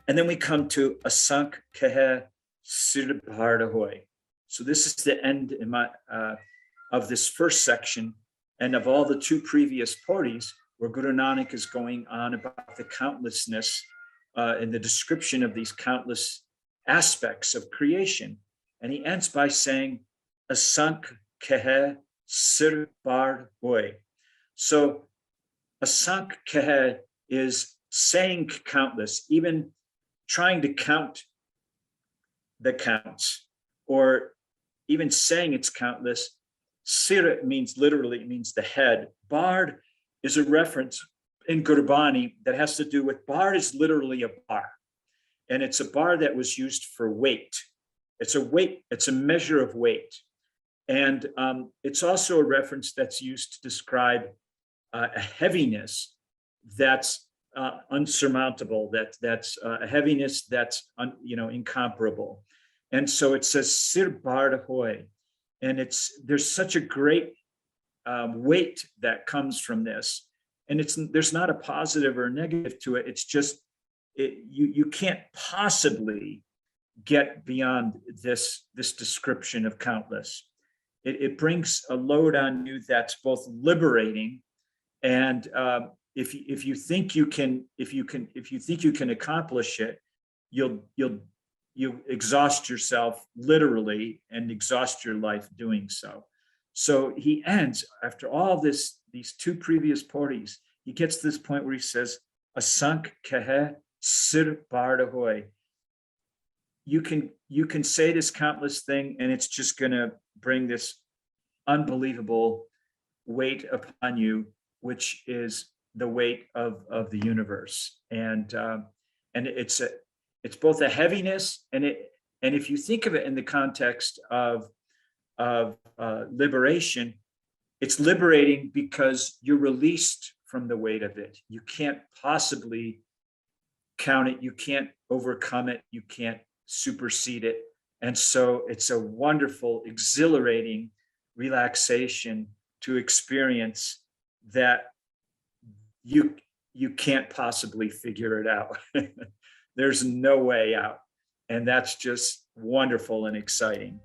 And then we come to Asankh Keheh Sir Bhaar Hoy. So this is the end of this first section, and of all the two previous Paurees, where Guru Nanak is going on about the countlessness in the description of these countless aspects of creation. And he ends by saying, Asankh Keheh Sir Bhaar Hoy. So Asankh Keheh is saying countless, even trying to count the counts, or even saying it's countless. Sir means literally, it means the head. Bhaar is a reference in Gurbani that has to do with, Bhaar is literally a bar. And it's a bar that was used for weight. It's a weight, it's a measure of weight. And it's also a reference that's used to describe a heaviness that's unsurmountable, that's a heaviness that's incomparable. And so it says Sir Bhaar Hoy, and there's such a great weight that comes from this, and there's not a positive or a negative to it. It's just you can't possibly get beyond this description of countless. It brings a load on you that's both liberating, and if you think you can accomplish it, you exhaust yourself literally and exhaust your life doing so. So he ends, after all these two previous Paurees, he gets to this point where he says, Asankh Keheh Sir Bhaar Hoy. You can say this countless thing, and it's just going to bring this unbelievable weight upon you, which is the weight of the universe. And it's both a heaviness, and if you think of it in the context of liberation, it's liberating because you're released from the weight of it. You can't possibly count it. You can't overcome it. You can't supersede it. And so it's a wonderful, exhilarating relaxation to experience that you can't possibly figure it out. There's no way out. And that's just wonderful and exciting.